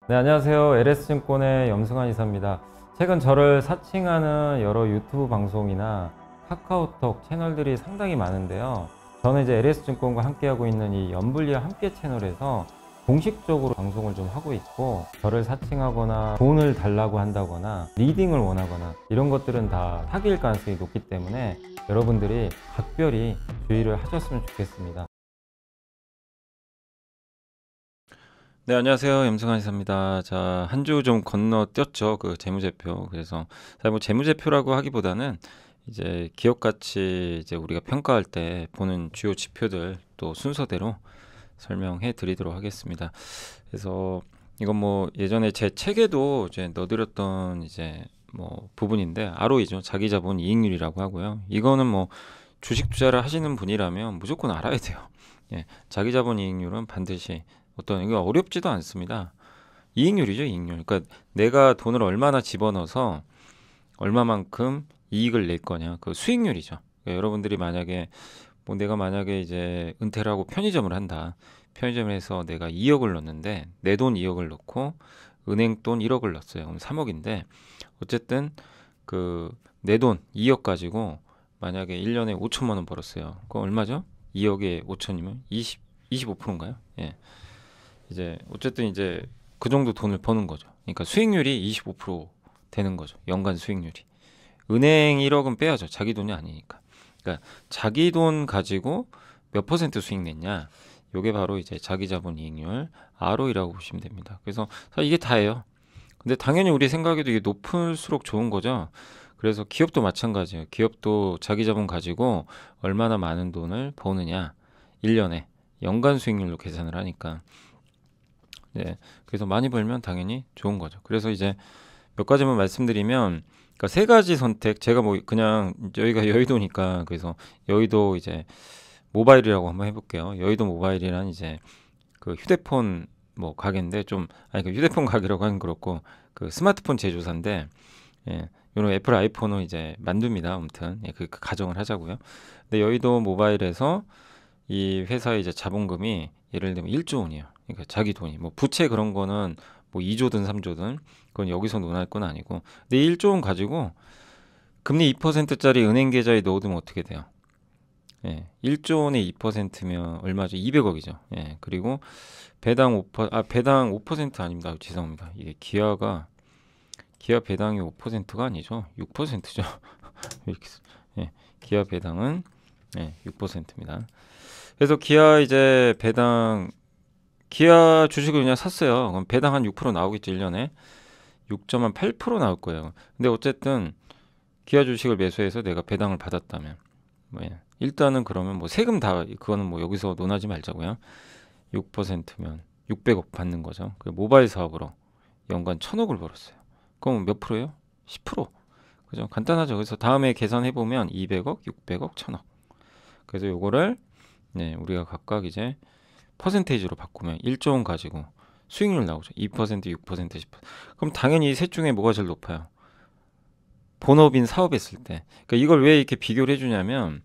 네, 안녕하세요. LS증권의 염승환 이사입니다. 최근 저를 사칭하는 여러 유튜브 방송이나 카카오톡 채널들이 상당히 많은데요. 저는 이제 LS증권과 함께하고 있는 이 연불리와 함께 채널에서 공식적으로 방송을 좀 하고 있고, 저를 사칭하거나 돈을 달라고 한다거나 리딩을 원하거나 이런 것들은 다 사기일 가능성이 높기 때문에 여러분들이 각별히 주의를 하셨으면 좋겠습니다. 네, 안녕하세요. 염승환 이사입니다. 자, 한 주 좀 건너뛰었죠. 그 재무제표. 그래서 사실 뭐 재무제표라고 하기보다는 이제 기업 가치 이제 우리가 평가할 때 보는 주요 지표들 또 순서대로 설명해 드리도록 하겠습니다. 그래서 이건 뭐 예전에 제 책에도 이제 넣어드렸던 이제 뭐 부분인데, ROE죠. 자기자본 이익률이라고 하고요. 이거는 뭐 주식 투자를 하시는 분이라면 무조건 알아야 돼요. 예, 자기자본 이익률은 반드시 어떤, 이거 어렵지도 않습니다. 이익률이죠, 이익률. 그러니까 내가 돈을 얼마나 집어넣어서 얼마만큼 이익을 낼 거냐, 그 수익률이죠. 그러니까 여러분들이 만약에 뭐 내가 만약에 이제 은퇴를 하고 편의점을 한다. 편의점을 해서 내가 2억을 넣었는데 내 돈 2억을 넣고 은행 돈 1억을 넣었어요. 그럼 3억인데 어쨌든 그 내 돈 2억 가지고 만약에 1년에 5천만 원 벌었어요. 그럼 얼마죠? 2억에 5천이면 25%인가요? 예. 이제 어쨌든 이제 그 정도 돈을 버는 거죠. 그러니까 수익률이 25% 되는 거죠. 연간 수익률이. 은행 1억은 빼야죠. 자기 돈이 아니니까. 그러니까 자기 돈 가지고 몇 퍼센트 수익 냈냐. 요게 바로 이제 자기 자본 이익률 ROE라고 보시면 됩니다. 그래서 사실 이게 다예요. 근데 당연히 우리 생각에도 이게 높을수록 좋은 거죠. 그래서 기업도 마찬가지예요. 기업도 자기 자본 가지고 얼마나 많은 돈을 버느냐. 1년에 연간 수익률로 계산을 하니까. 네, 그래서 많이 벌면 당연히 좋은 거죠. 그래서 이제 몇 가지만 말씀드리면, 그러니까 세 가지 선택, 제가 뭐 그냥 여기가 여의도니까 그래서 여의도 이제 모바일이라고 한번 해볼게요. 여의도 모바일이란 이제 그 휴대폰 뭐 가게인데, 좀 아니 그 휴대폰 가게라고 하긴 그렇고 그 스마트폰 제조사인데, 예, 요런 애플 아이폰을 이제 만듭니다. 아무튼 예, 그 가정을 하자고요. 근데 여의도 모바일에서 이 회사의 이제 자본금이 예를 들면 1조 원이에요. 그러니까 자기 돈이 뭐 부채 그런 거는 뭐 2조든 3조든 그건 여기서 논할 건 아니고, 근데 1조 원 가지고 금리 2%짜리 은행 계좌에 넣어두면 어떻게 돼요? 예, 1조 원에 2%면 얼마죠? 200억이죠. 예, 그리고 배당 5% 아닙니다. 죄송합니다. 이게 기아 배당이 5%가 아니죠. 6%죠. 이렇게 예, 기아 배당은 6%입니다. 그래서 기아 주식을 그냥 샀어요. 그럼 배당 한 6% 나오겠죠, 1년에. 6.8% 나올 거예요. 근데 어쨌든 기아 주식을 매수해서 내가 배당을 받았다면, 뭐, 일단은 그러면 뭐 세금 다, 그거는 뭐 여기서 논하지 말자고요. 6%면 600억 받는 거죠. 그 모바일 사업으로 연간 1000억을 벌었어요. 그럼 몇 프로예요? 10%. 그죠? 간단하죠. 그래서 다음에 계산해 보면 200억, 600억, 1000억. 그래서 요거를 우리가 각각 이제 퍼센테이지로 바꾸면 1조 원 가지고 수익률 나오죠. 2%, 6%, 10%. 그럼 당연히 이 셋 중에 뭐가 제일 높아요? 본업인 사업했을 때. 그러니까 이걸 왜 이렇게 비교를 해주냐면,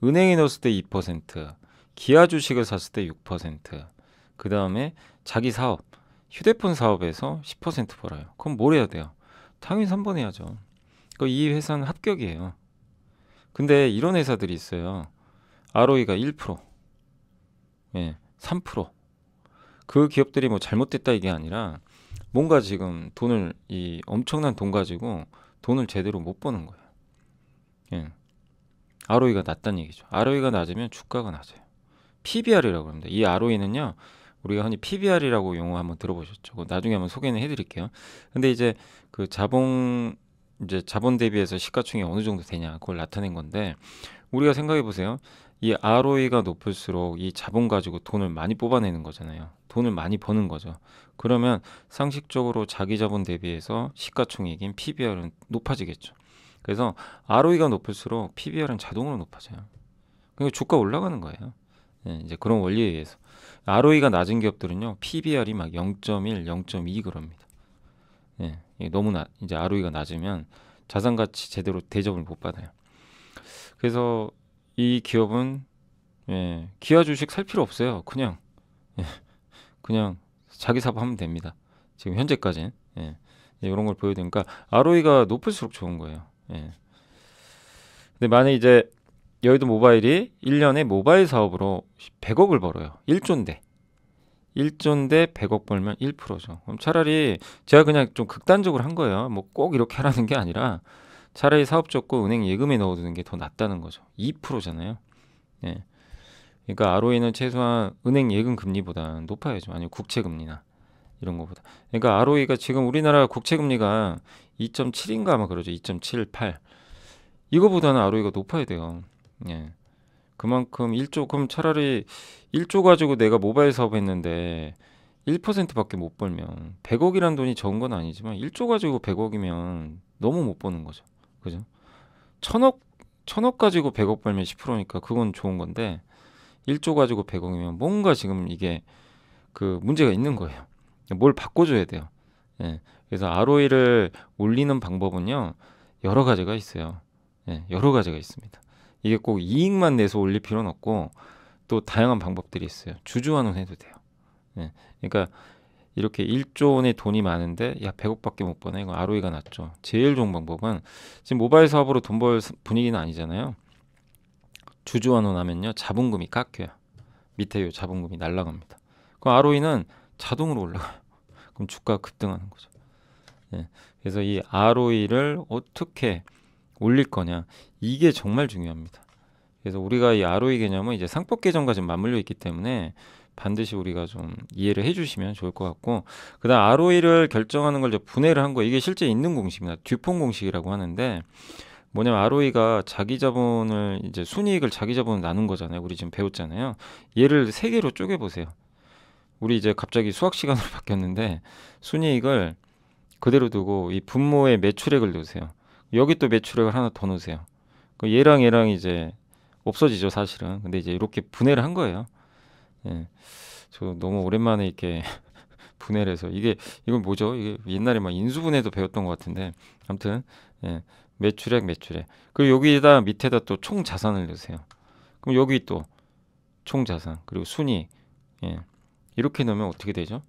은행에 넣었을 때 2%, 기아 주식을 샀을 때 6%, 그 다음에 자기 사업, 휴대폰 사업에서 10% 벌어요. 그럼 뭘 해야 돼요? 당연히 3번 해야죠. 그러니까 이 회사는 합격이에요. 근데 이런 회사들이 있어요. ROE가 1%, 3%. 그 기업들이 뭐 잘못됐다 이게 아니라 뭔가 지금 이 엄청난 돈 가지고 돈을 제대로 못 버는 거예요. 예. ROE가 낮다는 얘기죠. ROE가 낮으면 주가가 낮아요. PBR이라고 합니다. 이 ROE는요, 우리가 흔히 PBR이라고 용어 한번 들어보셨죠? 나중에 한번 소개는 해드릴게요. 근데 이제 그 자본 대비해서 시가총액이 어느 정도 되냐, 그걸 나타낸 건데, 우리가 생각해 보세요. 이 ROE가 높을수록 이 자본 가지고 돈을 많이 뽑아내는 거잖아요. 돈을 많이 버는 거죠. 그러면 상식적으로 자기 자본 대비해서 시가총액인 PBR은 높아지겠죠. 그래서 ROE가 높을수록 PBR은 자동으로 높아져요. 그러니까 주가 올라가는 거예요. 이제 그런 원리에 의해서. ROE가 낮은 기업들은요, PBR이 막 0.1, 0.2 그럽니다. 이게 이제 ROE가 낮으면 자산 가치 제대로 대접을 못 받아요. 그래서 이 기업은 기아 주식 살 필요 없어요. 그냥 자기 사업 하면 됩니다. 지금 현재까지는. 예. 이런 걸 보여드리니까 ROE가 높을수록 좋은 거예요. 예. 근데 만약 이제 여의도 모바일이 1년에 모바일 사업으로 100억을 벌어요. 1조인데 100억 벌면 1%죠. 그럼 차라리 제가 그냥 좀 극단적으로 한 거예요. 뭐 꼭 이렇게 하라는 게 아니라 차라리 사업 접고 은행 예금에 넣어두는 게 더 낫다는 거죠. 2%잖아요. 예. 그러니까 ROE는 최소한 은행 예금 금리보다 높아야죠. 아니면 국채 금리나 이런 거보다. 그러니까 ROE가 지금 우리나라 국채 금리가 2.7인가 아마 그러죠. 2.78. 이거보다는 ROE가 높아야 돼요. 예. 그만큼 1조, 그럼 차라리 1조 가지고 내가 모바일 사업 했는데 1%밖에 못 벌면 100억이란 돈이 적은 건 아니지만 1조 가지고 100억이면 너무 못 버는 거죠. 그죠? 천억 가지고 100억 벌면 10%니까 그건 좋은 건데 1조 가지고 100억이면 뭔가 지금 이게 그 문제가 있는 거예요. 뭘 바꿔줘야 돼요. 예. 그래서 ROE를 올리는 방법은요, 여러 가지가 있어요. 예, 여러 가지가 있습니다. 이게 꼭 이익만 내서 올릴 필요는 없고 또 다양한 방법들이 있어요. 주주환원해도 돼요. 예, 그러니까 이렇게 1조 원의 돈이 많은데 야 100억밖에 못 버네. 이거 ROE가 낮죠. 제일 좋은 방법은 지금 모바일 사업으로 돈 벌 분위기는 아니잖아요. 주주환원하면요 자본금이 깎여요. 밑에 요 자본금이 날라갑니다. 그럼 ROE는 자동으로 올라가요. 그럼 주가가 급등하는 거죠. 예, 그래서 이 ROE를 어떻게 올릴 거냐 이게 정말 중요합니다. 그래서 우리가 이 ROE 개념은 이제 상법 개정과 좀 맞물려 있기 때문에 반드시 우리가 좀 이해를 해주시면 좋을 것 같고, 그다음 ROE를 결정하는 걸 이제 분해를 한 거, 이게 실제 있는 공식입니다. 듀폰 공식이라고 하는데 뭐냐면 ROE가 자기 자본을 이제 순이익을 자기 자본을 나눈 거잖아요. 우리 지금 배웠잖아요. 얘를 세 개로 쪼개 보세요. 우리 이제 갑자기 수학 시간으로 바뀌었는데 순이익을 그대로 두고 이 분모에 매출액을 넣으세요. 여기 또 매출액을 하나 더 넣으세요. 얘랑 얘랑 이제 없어지죠, 사실은. 근데 이제 이렇게 분해를 한 거예요. 예. 저 너무 오랜만에 이렇게 분해를 해서 이건 뭐죠? 이게 옛날에 막 인수분해도 배웠던 것 같은데 아무튼 예. 매출액 그리고 여기다 밑에다 또 총 자산을 넣으세요. 그럼 여기 또 총 자산 그리고 순이익 예. 이렇게 넣으면 어떻게 되죠?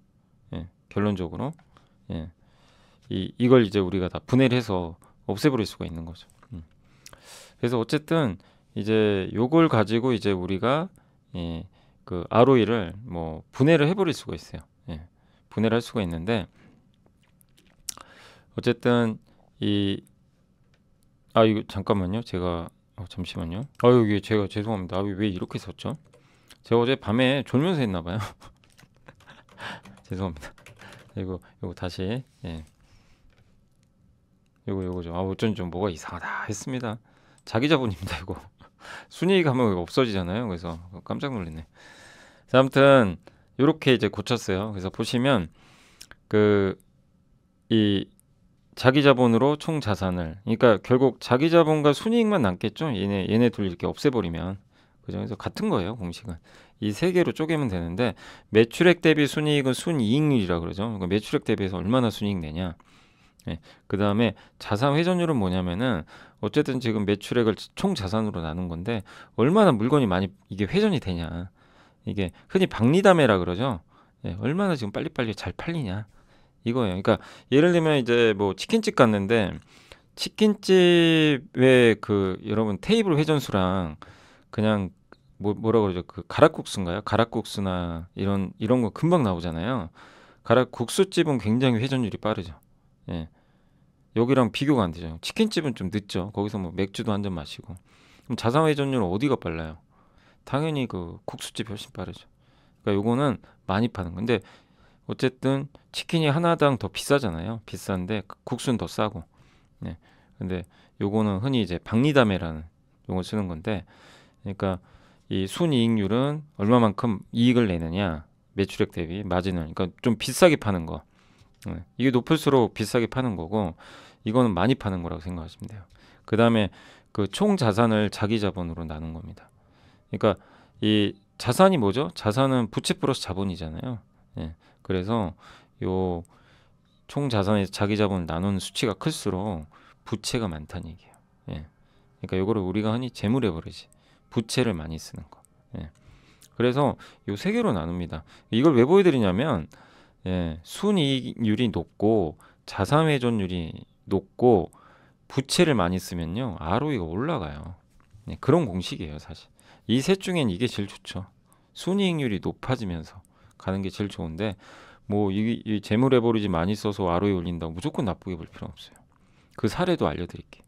예. 결론적으로 예. 이걸 이제 우리가 다 분해를 해서 없애버릴 수가 있는 거죠. 그래서 어쨌든 이제 요걸 가지고 이제 우리가 예, 그 ROE를 뭐 분해를 해버릴 수가 있어요. 예, 분해를 할 수가 있는데 어쨌든 이거 잠깐만요. 제가 잠시만요. 이게 제가 죄송합니다. 왜 이렇게 썼죠? 제가 어제 밤에 졸면서 했나 봐요. 죄송합니다. 이거 다시 예. 요거죠. 어쩐지 좀 뭐가 이상하다 했습니다. 자기 자본입니다. 이거 순이익 하면 없어지잖아요. 그래서 깜짝 놀랐네. 자, 아무튼 이렇게 이제 고쳤어요. 그래서 보시면 이 자기 자본으로 총 자산을, 그러니까 결국 자기 자본과 순이익만 남겠죠. 얘네 둘 이렇게 없애버리면 그죠. 그래서 같은 거예요. 공식은 이 세 개로 쪼개면 되는데 매출액 대비 순이익은 순이익률이라 그러죠. 그러니까 매출액 대비해서 얼마나 순이익 내냐. 예. 그 다음에 자산 회전율은 뭐냐면은 어쨌든 지금 매출액을 총 자산으로 나눈 건데 얼마나 물건이 많이 이게 회전이 되냐. 이게 흔히 박리담회라 그러죠. 예. 얼마나 지금 빨리빨리 잘 팔리냐. 이거예요. 그러니까 예를 들면 이제 뭐 치킨집 갔는데 치킨집의 여러분 테이블 회전수랑 그냥 뭐라 그러죠? 가락국수인가요? 가락국수나 이런 거 금방 나오잖아요. 가락국수집은 굉장히 회전율이 빠르죠. 예. 여기랑 비교가 안 되죠. 치킨집은 좀 늦죠. 거기서 뭐 맥주도 한 잔 마시고. 그럼 자산 회전율은 어디가 빨라요? 당연히 국수집 훨씬 빠르죠. 그러니까 요거는 많이 파는 건데 어쨌든 치킨이 하나당 더 비싸잖아요. 비싼데 국수는 더 싸고. 네. 근데 요거는 흔히 이제 박리담회라는 용어 쓰는 건데, 그러니까 이 순이익률은 얼마만큼 이익을 내느냐, 매출액 대비 마진을. 그러니까 좀 비싸게 파는 거. 이게 높을수록 비싸게 파는 거고, 이거는 많이 파는 거라고 생각하시면 돼요. 그 다음에 총 자산을 자기 자본으로 나눈 겁니다. 그러니까 이 자산이 뭐죠? 자산은 부채 플러스 자본이잖아요. 예. 그래서 요 총 자산에서 자기 자본을 나눈 수치가 클수록 부채가 많다는 얘기예요. 예. 그러니까 요거를 우리가 흔히 재물에 버리지. 부채를 많이 쓰는 거. 예. 그래서 요 세 개로 나눕니다. 이걸 왜 보여드리냐면 예, 순이익률이 높고 자산회전율이 높고 부채를 많이 쓰면요, ROE가 올라가요. 네, 그런 공식이에요, 사실. 이 셋 중엔 이게 제일 좋죠. 순이익률이 높아지면서 가는 게 제일 좋은데, 뭐 이 재무 레버리지 많이 써서 ROE 올린다고 무조건 나쁘게 볼 필요는 없어요. 그 사례도 알려드릴게요.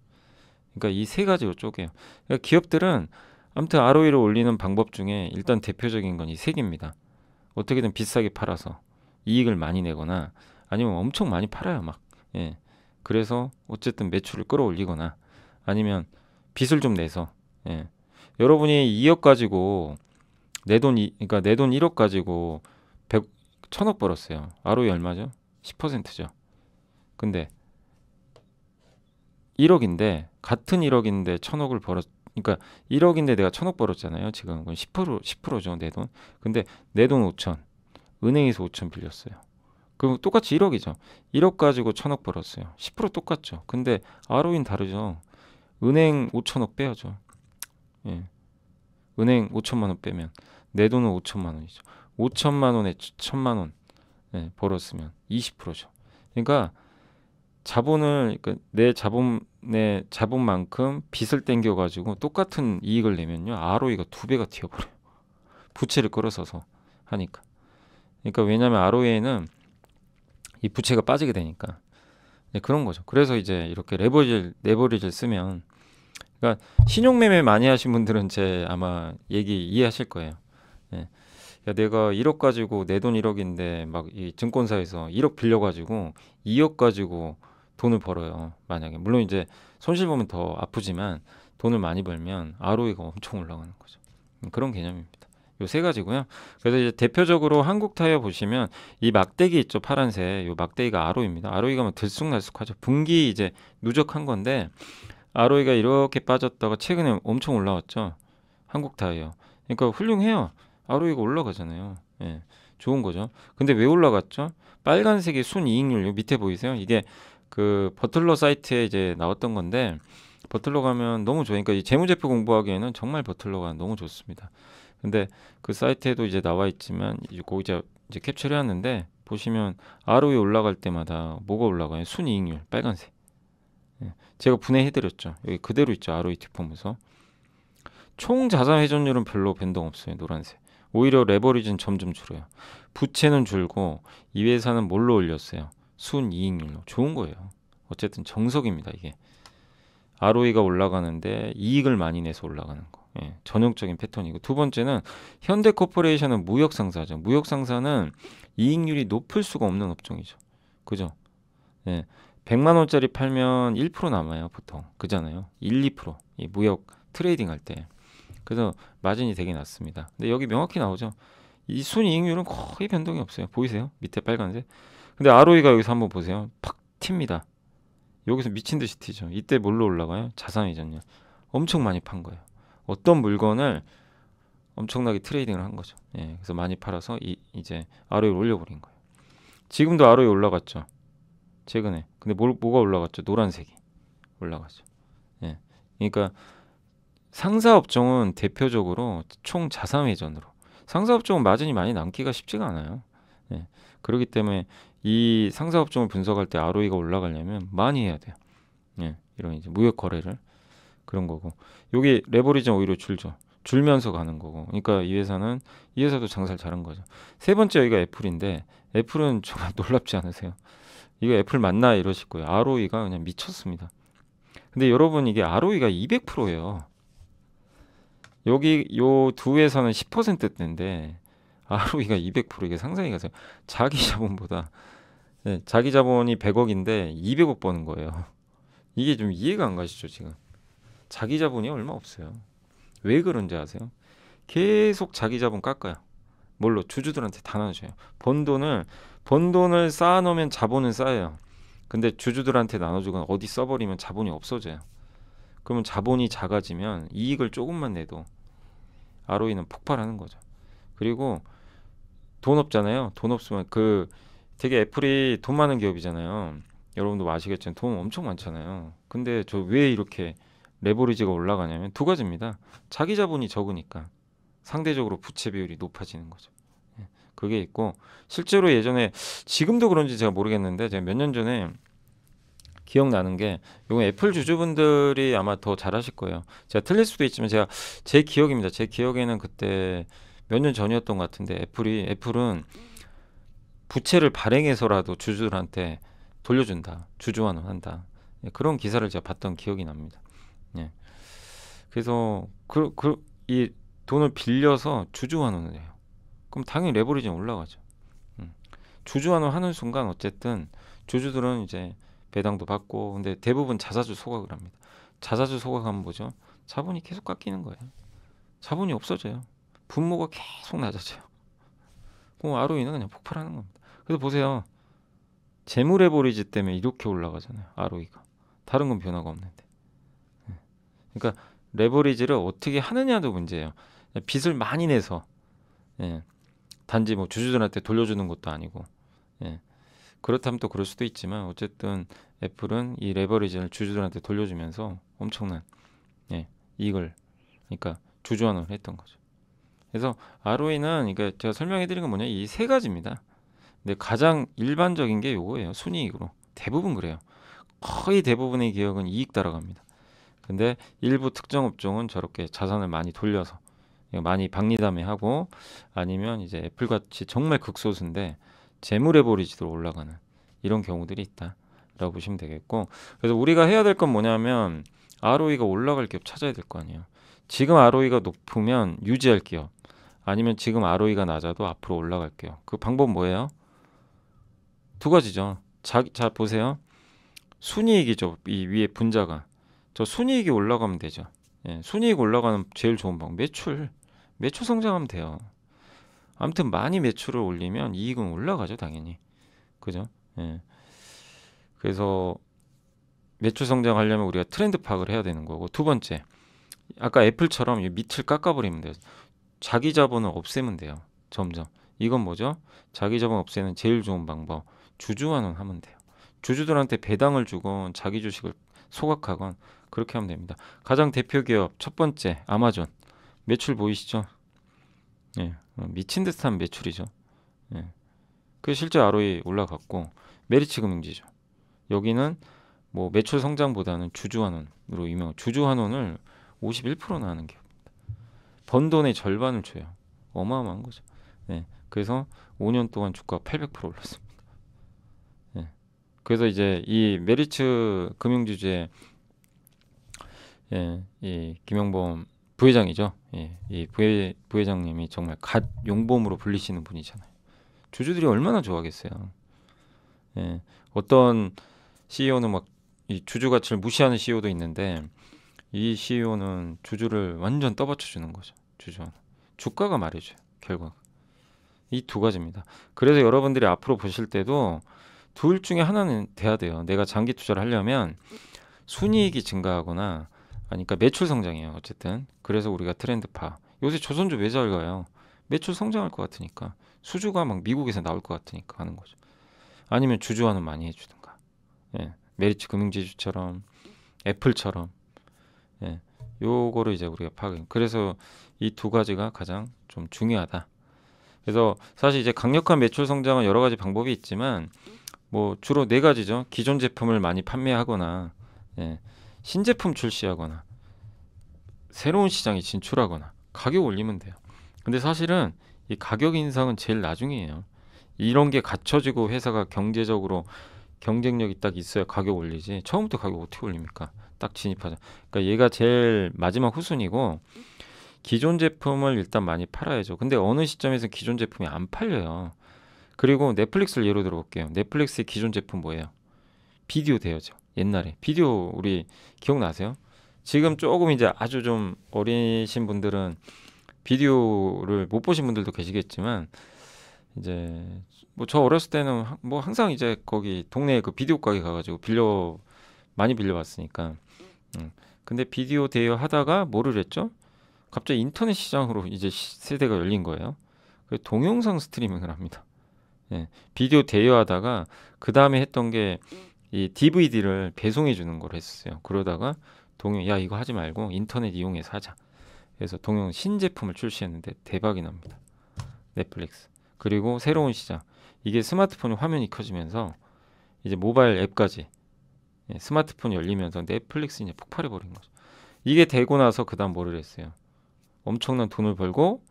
그러니까 이 세 가지로 쪼개요. 그러니까 기업들은 아무튼 ROE를 올리는 방법 중에 일단 대표적인 건 이 세 개입니다. 어떻게든 비싸게 팔아서 이익을 많이 내거나, 아니면 엄청 많이 팔아요, 막. 예. 그래서 어쨌든 매출을 끌어올리거나, 아니면 빚을 좀 내서, 예. 여러분이 2억 가지고 그러니까 내 돈 1억 가지고 100, 1000억 벌었어요. ROE 얼마죠? 10%죠. 근데 1억인데, 같은 1억인데 1000억을 벌었, 그러니까 1억인데 내가 1000억 벌었잖아요. 지금 그건 10%죠, 내 돈. 근데 내 돈 5천, 은행에서 5천 빌렸어요. 그럼 똑같이 1억이죠. 1억 가지고 1000억 벌었어요. 10% 똑같죠. 근데 ROE는 다르죠. 은행 5천억 빼야죠. 예. 은행 5천만 원 빼면 내 돈은 5천만 원이죠. 5천만 원에 1000만 원, 예, 벌었으면 20%죠. 그러니까 그러니까 내 자본만큼 빚을 땡겨 가지고 똑같은 이익을 내면요, ROE가 두 배가 튀어버려요. 부채를 끌어서서 하니까. 그러니까 왜냐하면 ROE는 이 부채가 빠지게 되니까. 네, 그런 거죠. 그래서 이제 이렇게 레버리지를 쓰면, 그러니까 신용매매 많이 하신 분들은 제 아마 얘기 이해하실 거예요. 예. 야, 내가 1억 가지고 내 돈 1억인데 막 이 증권사에서 1억 빌려가지고 2억 가지고 돈을 벌어요. 만약에 물론 이제 손실 보면 더 아프지만 돈을 많이 벌면 ROE가 엄청 올라가는 거죠. 그런 개념입니다. 요 세 가지고요. 그래서 이제 대표적으로 한국 타이어 보시면 이 막대기 있죠, 파란색. 요 막대기가 ROE입니다. ROE가 뭐 들쑥날쑥하죠. 분기 이제 누적한 건데, ROE가 이렇게 빠졌다가 최근에 엄청 올라왔죠. 한국 타이어. 그러니까 훌륭해요. ROE가 올라가잖아요. 예, 좋은 거죠. 근데 왜 올라갔죠? 빨간색이 순이익률, 요 밑에 보이세요? 이게 그 버틀러 사이트에 이제 나왔던 건데, 버틀러 가면 너무 좋으니까 이 재무제표 공부하기에는 정말 버틀러가 너무 좋습니다. 근데 그 사이트에도 이제 나와 있지만 이제 그 이제 캡처를 해왔는데, 보시면 ROE 올라갈 때마다 뭐가 올라가요? 순이익률 빨간색. 예, 제가 분해해드렸죠. 여기 그대로 있죠. ROE 뒷보면서 총 자산 회전율은 별로 변동 없어요. 노란색. 오히려 레버리지는 점점 줄어요. 부채는 줄고 이 회사는 뭘로 올렸어요? 순이익률로. 좋은 거예요. 어쨌든 정석입니다. 이게 ROE가 올라가는데 이익을 많이 내서 올라가는 거. 예, 전형적인 패턴이고, 두 번째는 현대코퍼레이션은 무역상사죠. 무역상사는 이익률이 높을 수가 없는 업종이죠. 그죠? 예, 100만 원짜리 팔면 1% 남아요, 보통. 그잖아요. 1, 2%. 이 무역 트레이딩 할 때. 그래서 마진이 되게 낮습니다. 근데 여기 명확히 나오죠. 이 순이익률은 거의 변동이 없어요. 보이세요? 밑에 빨간색. 근데 ROE가 여기서 한번 보세요. 팍 튑니다. 여기서 미친 듯이 튀죠. 이때 뭘로 올라가요? 자산이전요. 엄청 많이 판 거예요. 어떤 물건을 엄청나게 트레이딩을 한 거죠. 예, 그래서 많이 팔아서 이제 ROE를 올려버린 거예요. 지금도 ROE 올라갔죠. 최근에. 근데 뭐가 올라갔죠? 노란색이 올라갔죠. 예. 그러니까 상사업종은 대표적으로 총 자산회전으로. 상사업종은 마진이 많이 남기가 쉽지가 않아요. 예. 그렇기 때문에 이 상사업종을 분석할 때 ROE가 올라가려면 많이 해야 돼요. 예. 이런 이제 무역 거래를, 그런 거고. 여기 레버리지는 오히려 줄죠. 줄면서 가는 거고. 그러니까 이 회사도 장사를 잘한 거죠. 세 번째 여기가 애플인데, 애플은 정말 놀랍지 않으세요? 이거 애플 맞나 이러실 거예요. ROE가 그냥 미쳤습니다. 근데 여러분, 이게 ROE가 200%예요. 여기 요 두 회사는 10%대인데 ROE가 200%, 이게 상상이 가세요. 자기 자본보다, 네, 자기 자본이 100억인데 200억 버는 거예요. 이게 좀 이해가 안 가시죠, 지금? 자기 자본이 얼마 없어요. 왜 그런지 아세요? 계속 자기 자본 깎아요. 뭘로? 주주들한테 다 나눠줘요. 번 돈을 쌓아놓으면 자본은 쌓여요. 근데 주주들한테 나눠주거나 어디 써버리면 자본이 없어져요. 그러면 자본이 작아지면 이익을 조금만 내도 ROE는 폭발하는 거죠. 그리고 돈 없잖아요. 돈 없으면 되게 애플이 돈 많은 기업이잖아요. 여러분도 아시겠지만 돈 엄청 많잖아요. 근데 저 왜 이렇게 레버리지가 올라가냐면 두 가지입니다. 자기 자본이 적으니까 상대적으로 부채 비율이 높아지는 거죠. 예, 그게 있고 실제로 예전에 지금도 그런지 제가 모르겠는데 제가 몇 년 전에 기억나는 게 요거 애플 주주분들이 아마 더 잘하실 거예요. 제가 틀릴 수도 있지만 제가 제 기억입니다. 제 기억에는 그때 몇 년 전이었던 것 같은데 애플은 부채를 발행해서라도 주주들한테 돌려준다. 주주환원한다. 예, 그런 기사를 제가 봤던 기억이 납니다. 예. 그래서 이 돈을 빌려서 주주환원을 해요. 그럼 당연히 레버리지는 올라가죠. 음. 주주환원 하는 순간 어쨌든 주주들은 이제 배당도 받고 근데 대부분 자사주 소각을 합니다. 자사주 소각하면 뭐죠? 자본이 계속 깎이는 거예요. 자본이 없어져요. 분모가 계속 낮아져요. 그럼 ROE는 그냥 폭발하는 겁니다. 그래서 보세요. 재무 레버리지 때문에 이렇게 올라가잖아요. ROE가. 다른 건 변화가 없는데. 그러니까 레버리지를 어떻게 하느냐도 문제예요. 빚을 많이 내서 예, 단지 뭐 주주들한테 돌려주는 것도 아니고 예, 그렇다면 또 그럴 수도 있지만 어쨌든 애플은 이 레버리지를 주주들한테 돌려주면서 엄청난 예, 이익을 그러니까 주주환원을 했던 거죠. 그래서 ROE는 그러니까 제가 설명해 드린 건 뭐냐 이 세 가지입니다. 근데 가장 일반적인 게 요거예요. 순이익으로. 대부분 그래요. 거의 대부분의 기업은 이익 따라갑니다. 근데 일부 특정 업종은 저렇게 자산을 많이 돌려서 많이 박리담회하고 아니면 이제 애플같이 정말 극소수인데 재무 레버리지로 올라가는 이런 경우들이 있다라고 보시면 되겠고 그래서 우리가 해야 될 건 뭐냐면 ROE가 올라갈 기업 찾아야 될 거 아니에요. 지금 ROE가 높으면 유지할 기업 아니면 지금 ROE가 낮아도 앞으로 올라갈 기업. 그 방법 뭐예요? 두 가지죠. 자 보세요. 순이익이죠. 이 위에 분자가. 저 순이익이 올라가면 되죠. 예, 순이익 올라가는 제일 좋은 방법. 매출 성장하면 돼요. 아무튼 많이 매출을 올리면 이익은 올라가죠, 당연히. 그죠? 예. 그래서 매출 성장하려면 우리가 트렌드 파악을 해야 되는 거고. 두 번째. 아까 애플처럼 이 밑을 깎아버리면 돼요. 자기 자본을 없애면 돼요. 점점. 이건 뭐죠? 자기 자본 없애는 제일 좋은 방법. 주주환원 하면 돼요. 주주들한테 배당을 주건 자기 주식을 소각하건 그렇게 하면 됩니다. 가장 대표 기업 첫 번째 아마존 매출 보이시죠? 예, 미친 듯한 매출이죠. 예, 그 실제 ROE 올라갔고 메리츠 금융지주 여기는 뭐 매출 성장보다는 주주환원으로 유명. 주주환원을 51%나 하는 기업. 번 돈의 절반을 줘요. 어마어마한 거죠. 예, 그래서 5년 동안 주가가 800% 올랐습니다. 예, 그래서 이제 이 메리츠 금융지주의 예, 이 김영범 부회장이죠. 예, 이 부회장님이 정말 갓 용범으로 불리시는 분이잖아요. 주주들이 얼마나 좋아하겠어요. 예, 어떤 CEO는 막 이 주주 가치를 무시하는 CEO도 있는데 이 CEO는 주주를 완전 떠받쳐 주는 거죠. 주주는 주가가 말해줘요. 결과 이 두 가지입니다. 그래서 여러분들이 앞으로 보실 때도 둘 중에 하나는 돼야 돼요. 내가 장기 투자를 하려면 순이익이 증가하거나 그러니까 매출 성장이에요. 어쨌든 그래서 우리가 트렌드파 요새 조선주 왜 잘 가요? 매출 성장할 것 같으니까 수주가 막 미국에서 나올 것 같으니까 하는 거죠. 아니면 주주환원 많이 해주든가 예, 메리츠 금융지주처럼 애플처럼 예, 요거를 이제 우리가 파악해. 그래서 이 두 가지가 가장 좀 중요하다. 그래서 사실 이제 강력한 매출 성장은 여러 가지 방법이 있지만 뭐 주로 네 가지죠. 기존 제품을 많이 판매하거나 예, 신제품 출시하거나 새로운 시장에 진출하거나 가격 올리면 돼요. 근데 사실은 이 가격 인상은 제일 나중이에요. 이런 게 갖춰지고 회사가 경제적으로 경쟁력이 딱 있어야 가격 올리지. 처음부터 가격 어떻게 올립니까? 딱 진입하자. 그러니까 얘가 제일 마지막 후순위고 기존 제품을 일단 많이 팔아야죠. 근데 어느 시점에서 기존 제품이 안 팔려요. 그리고 넷플릭스를 예로 들어볼게요. 넷플릭스의 기존 제품 뭐예요? 비디오 대여죠. 옛날에 비디오 우리 기억나세요? 지금 조금 이제 아주 좀 어리신 분들은 비디오를 못 보신 분들도 계시겠지만 이제 뭐 저 어렸을 때는 뭐 항상 이제 거기 동네에 그 비디오 가게 가가지고 많이 빌려봤으니까. 근데 비디오 대여 하다가 뭐를 했죠? 갑자기 인터넷 시장으로 이제 세대가 열린 거예요. 그래서 동영상 스트리밍을 합니다. 예, 비디오 대여하다가 그 다음에 했던 게 이 DVD를 배송해 주는 걸 했었어요. 그러다가 야 이거 하지 말고 인터넷 이용해서 하자. 그래서 신제품을 출시했는데 대박이 납니다. 넷플릭스. 그리고 새로운 시장. 이게 스마트폰이 화면이 켜지면서 이제 모바일 앱까지 스마트폰이 열리면서 넷플릭스 이제 폭발해 버린 거죠. 이게 되고 나서 그다음 뭐를 했어요? 엄청난 돈을 벌고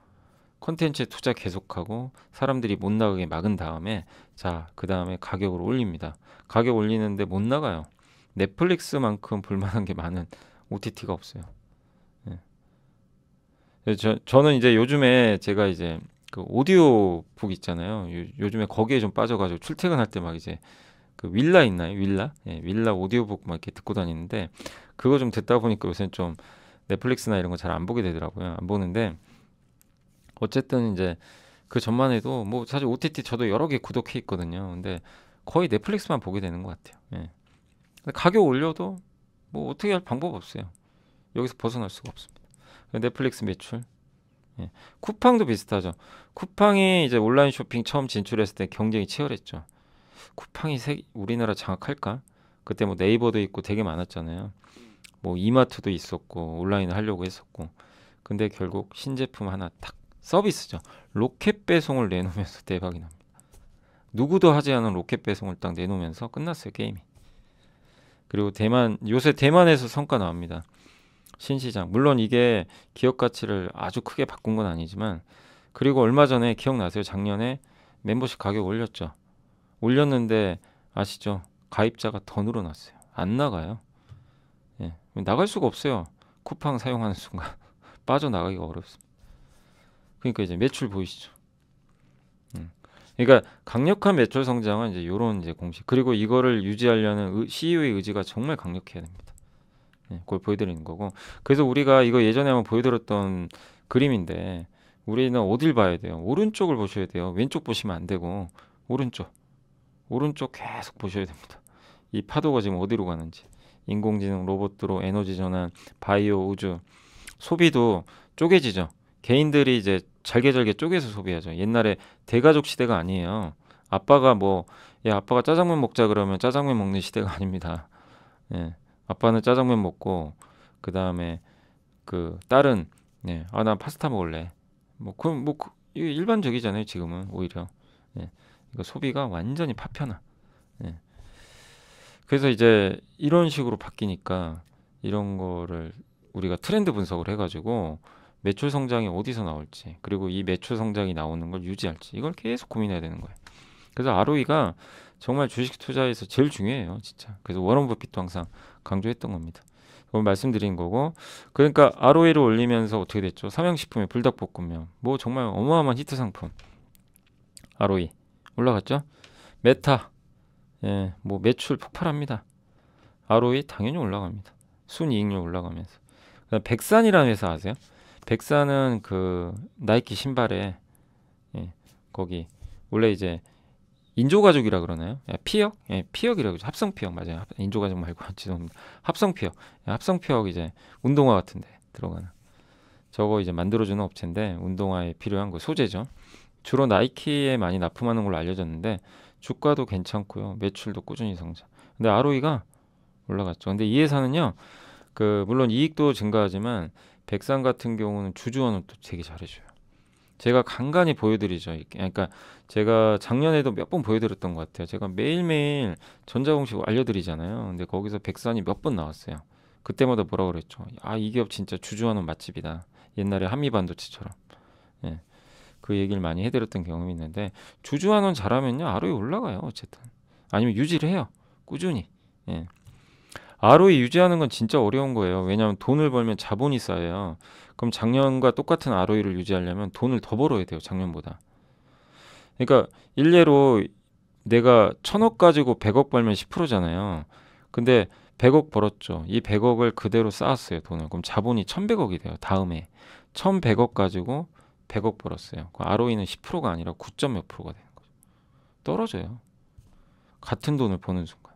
컨텐츠에 투자 계속하고 사람들이 못 나가게 막은 다음에 자, 그다음에 가격을 올립니다. 가격 올리는데 못 나가요. 넷플릭스만큼 볼만한 게 많은 OTT가 없어요. 예. 그래서 저는 이제 요즘에 제가 이제 그 오디오북 있잖아요. 요즘에 거기에 좀 빠져가지고 출퇴근할 때 막 이제 그 윌라 있나요? 윌라? 예, 윌라 오디오북 막 이렇게 듣고 다니는데 그거 좀 듣다 보니까 요새는 좀 넷플릭스나 이런 거 잘 안 보게 되더라고요. 안 보는데 어쨌든 이제 그 전만 해도 뭐 사실 OTT 저도 여러 개 구독해 있거든요. 근데 거의 넷플릭스만 보게 되는 것 같아요. 예. 근데 가격 올려도 뭐 어떻게 할 방법 없어요. 여기서 벗어날 수가 없습니다. 넷플릭스 매출. 예. 쿠팡도 비슷하죠. 쿠팡이 이제 온라인 쇼핑 처음 진출했을 때 경쟁이 치열했죠. 쿠팡이 우리나라 장악할까? 그때 뭐 네이버도 있고 되게 많았잖아요. 뭐 이마트도 있었고 온라인을 하려고 했었고. 근데 결국 신제품 하나 탁 서비스죠. 로켓 배송을 내놓으면서 대박이 납니다. 누구도 하지 않은 로켓 배송을 딱 내놓으면서 끝났어요, 게임이. 그리고 요새 대만에서 성과 나옵니다. 신시장. 물론 이게 기업 가치를 아주 크게 바꾼 건 아니지만, 그리고 얼마 전에 기억나세요? 작년에 멤버십 가격 올렸죠. 올렸는데 아시죠? 가입자가 더 늘어났어요. 안 나가요. 예. 나갈 수가 없어요. 쿠팡 사용하는 순간 빠져나가기가 어렵습니다. 그러니까 이제 매출 보이시죠? 그러니까 강력한 매출 성장은 이제 요런 이제 공식. 그리고 이거를 유지하려는 CEO의 의지가 정말 강력해야 됩니다. 그걸 보여드리는 거고. 그래서 우리가 이거 예전에 한번 보여드렸던 그림인데 우리는 어딜 봐야 돼요? 오른쪽을 보셔야 돼요. 왼쪽 보시면 안 되고 오른쪽 계속 보셔야 됩니다. 이 파도가 지금 어디로 가는지. 인공지능, 로봇으로 에너지 전환, 바이오, 우주, 소비도 쪼개지죠. 개인들이 이제 잘게 쪼개서 소비하죠. 옛날에 대가족 시대가 아니에요. 아빠가 야, 아빠가 짜장면 먹자 그러면 짜장면 먹는 시대가 아닙니다. 예. 아빠는 짜장면 먹고, 그 다음에 그 딸은, 난 파스타 먹을래. 이게 일반적이잖아요, 지금은, 오히려. 예. 이거 소비가 완전히 파편화. 예. 그래서 이제 이런 식으로 바뀌니까 이런 거를 우리가 트렌드 분석을 해가지고 매출 성장이 어디서 나올지, 그리고 이 매출 성장이 나오는 걸 유지할지, 이걸 계속 고민해야 되는 거예요. 그래서 ROE가 정말 주식 투자에서 제일 중요해요, 진짜. 그래서 워런 버핏도 항상 강조했던 겁니다. 그걸 말씀드린 거고, 그러니까 ROE를 올리면서 어떻게 됐죠? 삼양식품의 불닭볶음면, 뭐 정말 어마어마한 히트 상품. ROE 올라갔죠? 메타, 뭐 매출 폭발합니다. ROE 당연히 올라갑니다. 순이익률 올라가면서. 그다음 백산이라는 회사 아세요? 백산은 그 나이키 신발에 거기 원래 이제 인조가죽이라 그러나요? 피혁? 피혁이라고 하죠. 합성피혁 맞아요. 인조가죽 말고 죄송합니다. 합성피혁. 합성피혁 이제 운동화 같은데 들어가는. 저거 이제 만들어주는 업체인데 운동화에 필요한 거 소재죠. 주로 나이키에 많이 납품하는 걸로 알려졌는데 주가도 괜찮고요. 매출도 꾸준히 성장. 근데 ROE가 올라갔죠. 근데 이 회사는요. 물론 이익도 증가하지만 백산 같은 경우는 주주원을 또 되게 잘해줘요. 제가 간간히 보여드리죠. 그러니까 제가 작년에도 몇 번 보여드렸던 것 같아요. 제가 매일매일 전자공식 알려드리잖아요. 근데 거기서 백산이 몇 번 나왔어요. 그때마다 뭐라 그랬죠? 아, 이 기업 진짜 주주원은 맛집이다. 옛날에 한미반도체처럼. 예, 그 얘기를 많이 해드렸던 경험이 있는데 주주환원 잘하면요 ROE 올라가요. 어쨌든 아니면 유지를 해요. 꾸준히. 예. ROE 유지하는 건 진짜 어려운 거예요. 왜냐하면 돈을 벌면 자본이 쌓여요. 그럼 작년과 똑같은 ROE를 유지하려면 돈을 더 벌어야 돼요. 작년보다. 그러니까 일례로 내가 1,000억 가지고 100억 벌면 10%잖아요. 근데 100억 벌었죠. 이 100억을 그대로 쌓았어요. 돈을. 그럼 자본이 1,100억이 돼요. 다음에 1,100억 가지고 100억 벌었어요. 그 ROE는 10%가 아니라 9점 몇 프로가 되는 거죠. 떨어져요. 같은 돈을 버는 순간.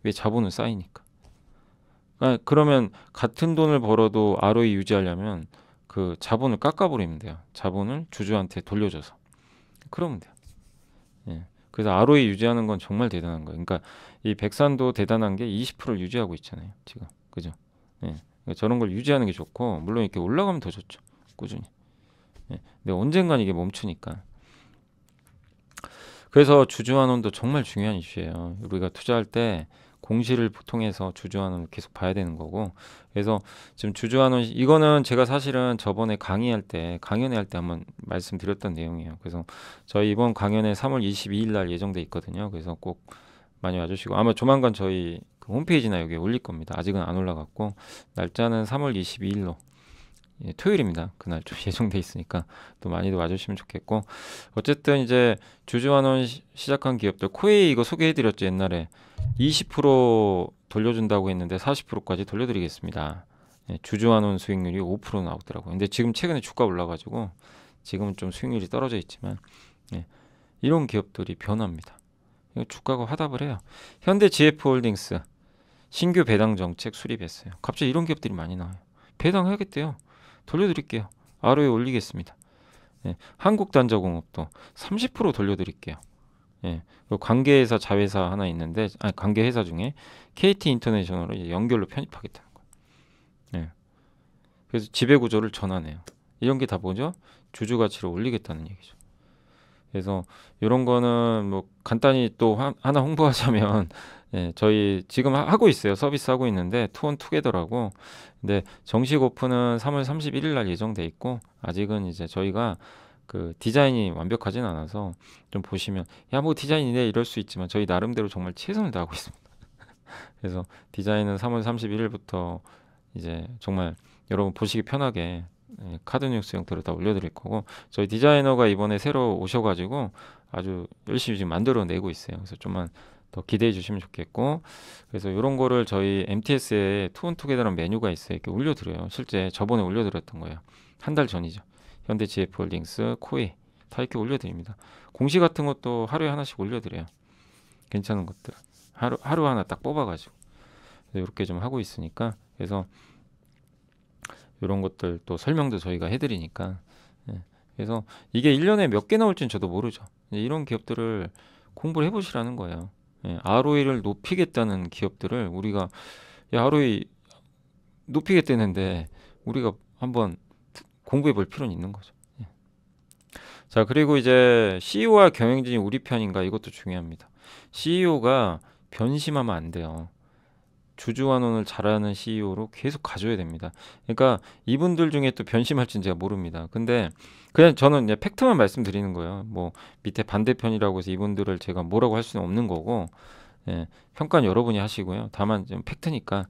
왜 자본은 쌓이니까. 그러면 같은 돈을 벌어도 ROE 유지하려면 그 자본을 깎아버리면 돼요. 자본을 주주한테 돌려줘서. 그러면 돼요. 예. 그래서 ROE 유지하는 건 정말 대단한 거예요. 그러니까 이 백산도 대단한 게 20%를 유지하고 있잖아요. 지금. 그죠? 예. 그러니까 저런 걸 유지하는 게 좋고 물론 이렇게 올라가면 더 좋죠. 꾸준히. 예. 근데 언젠간 이게 멈추니까. 그래서 주주환원도 정말 중요한 이슈예요. 우리가 투자할 때 공시를 통해서 주주환원을 계속 봐야 되는 거고. 그래서 지금 주주환원 이거는 제가 사실은 저번에 강연회 할 때 한번 말씀드렸던 내용이에요. 그래서 저희 이번 강연회 3월 22일 날 예정돼 있거든요. 그래서 꼭 많이 와주시고 아마 조만간 저희 그 홈페이지나 여기에 올릴 겁니다. 아직은 안 올라갔고 날짜는 3월 22일로 예, 토요일입니다. 그날 좀 예정돼 있으니까 또 많이들 와주시면 좋겠고 어쨌든 이제 주주환원 시작한 기업들 코웨이 이거 소개해드렸죠. 옛날에 20% 돌려준다고 했는데 40%까지 돌려드리겠습니다. 예, 주주환원 수익률이 5% 나오더라고요. 근데 지금 최근에 주가 올라가지고 지금은 좀 수익률이 떨어져 있지만 예, 이런 기업들이 변합니다. 주가가 화답을 해요. 현대GF홀딩스 신규 배당 정책 수립했어요. 갑자기 이런 기업들이 많이 나와요. 배당해야겠대요. 돌려드릴게요. ROE 올리겠습니다. 예, 한국단자공업도 30% 돌려드릴게요. 예, 관계회사 자회사 하나 있는데 관계회사 중에 KT인터내셔널을 이제 연결로 편입하겠다는 거예요. 예, 그래서 지배구조를 전환해요. 이런 게 다 뭐죠? 주주가치를 올리겠다는 얘기죠. 그래서 이런 거는 뭐 간단히 또 하나 홍보하자면 예, 저희 지금 하고 있어요. 서비스 하고 있는데 투원투게더라고. 근데 정식 오픈은 3월 31일 날 예정돼 있고 아직은 이제 저희가 그 디자인이 완벽하진 않아서 좀 보시면 야 뭐 디자인이네 이럴 수 있지만 저희 나름대로 정말 최선을 다하고 있습니다. 그래서 디자인은 3월 31일부터 이제 정말 여러분 보시기 편하게 예, 카드 뉴스 형태로 다 올려드릴 거고 저희 디자이너가 이번에 새로 오셔가지고 아주 열심히 지금 만들어내고 있어요. 그래서 좀만 더 기대해 주시면 좋겠고 그래서 이런 거를 저희 MTS에 투원투게더라는 메뉴가 있어요. 이렇게 올려드려요. 실제 저번에 올려드렸던 거예요. 한 달 전이죠. 현대GF홀딩스, 코웨이 다 이렇게 올려드립니다. 공시 같은 것도 하루에 하나씩 올려드려요. 괜찮은 것들 하루 하나 딱 뽑아가지고 이렇게 좀 하고 있으니까 그래서 이런 것들 또 설명도 저희가 해드리니까 예. 그래서 이게 1년에 몇 개 나올지는 저도 모르죠. 이런 기업들을 공부를 해보시라는 거예요. 예. ROE를 높이겠다는 기업들을 우리가 야, ROE 높이겠다는데 우리가 한번 공부해 볼 필요는 있는 거죠. 예. 자 그리고 이제 CEO와 경영진이 우리 편인가 이것도 중요합니다. CEO가 변심하면 안 돼요. 주주환원을 잘하는 CEO로 계속 가져야 됩니다. 그러니까 이분들 중에 또 변심할지는 제가 모릅니다. 근데 그냥 저는 이제 팩트만 말씀드리는 거예요. 뭐 밑에 반대편이라고 해서 이분들을 제가 뭐라고 할 수는 없는 거고 예, 평가는 여러분이 하시고요. 다만 좀 팩트니까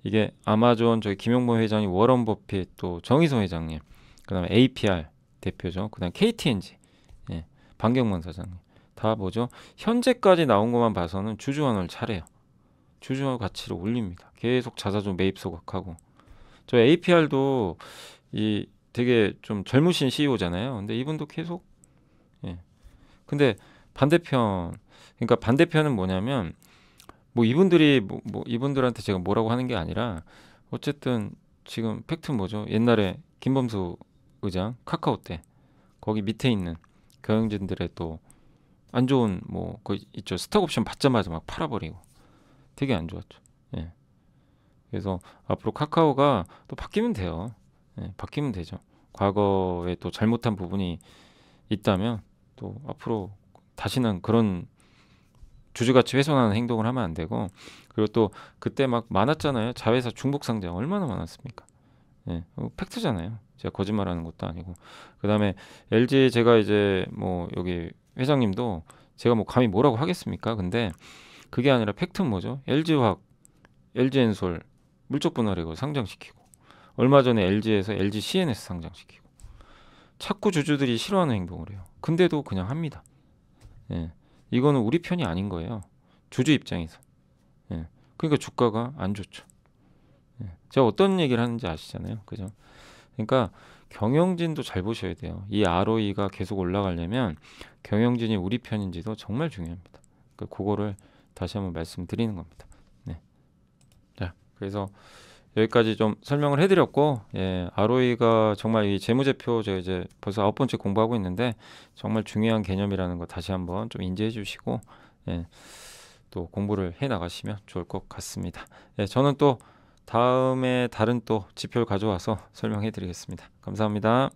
이게 아마존 저희 김용범 회장님, 워런 버핏 또 정의성 회장님, 그다음에 APR 대표죠. 그다음 KTNG, 예, 방경만 사장님 다 뭐죠? 현재까지 나온 것만 봐서는 주주환원을 잘해요. 주주 가치를 올립니다. 계속 자사주 매입 소각하고 저 APR도 이 되게 좀 젊으신 CEO잖아요. 근데 이분도 계속 예. 근데 반대편 그러니까 반대편은 뭐냐면 뭐 이분들이 뭐 이분들한테 제가 뭐라고 하는 게 아니라 어쨌든 지금 팩트 뭐죠? 옛날에 김범수 의장 카카오 때 거기 밑에 있는 경영진들의 또 안 좋은 뭐 그 있죠. 스톡 옵션 받자마자 막 팔아버리고 되게 안 좋았죠. 예. 그래서 앞으로 카카오가 또 바뀌면 돼요. 예, 바뀌면 되죠. 과거에 또 잘못한 부분이 있다면 또 앞으로 다시는 그런 주주가치 훼손하는 행동을 하면 안 되고 그리고 또 그때 막 많았잖아요. 자회사 중복 상장 얼마나 많았습니까? 예, 팩트잖아요. 제가 거짓말하는 것도 아니고 그다음에 LG 제가 이제 뭐 여기 회장님도 제가 뭐 감히 뭐라고 하겠습니까? 근데 그게 아니라 팩트는 뭐죠? LG화학, LG엔솔 물적 분할이고 상장시키고 얼마 전에 LG에서 LG CNS 상장시키고 자꾸 주주들이 싫어하는 행동을 해요. 근데도 그냥 합니다. 예. 이거는 우리 편이 아닌 거예요. 주주 입장에서. 예. 그러니까 주가가 안 좋죠. 예. 제가 어떤 얘기를 하는지 아시잖아요. 그죠? 그러니까 경영진도 잘 보셔야 돼요. 이 ROE가 계속 올라가려면 경영진이 우리 편인지도 정말 중요합니다. 그거를 다시 한번 말씀드리는 겁니다. 네. 자, 그래서 여기까지 좀 설명을 해드렸고, 예, ROE가 정말 이 재무제표 제가 이제 벌써 9번째 공부하고 있는데 정말 중요한 개념이라는 거 다시 한번 좀 인지해 주시고, 예, 또 공부를 해 나가시면 좋을 것 같습니다. 예, 저는 또 다음에 다른 또 지표를 가져와서 설명해 드리겠습니다. 감사합니다.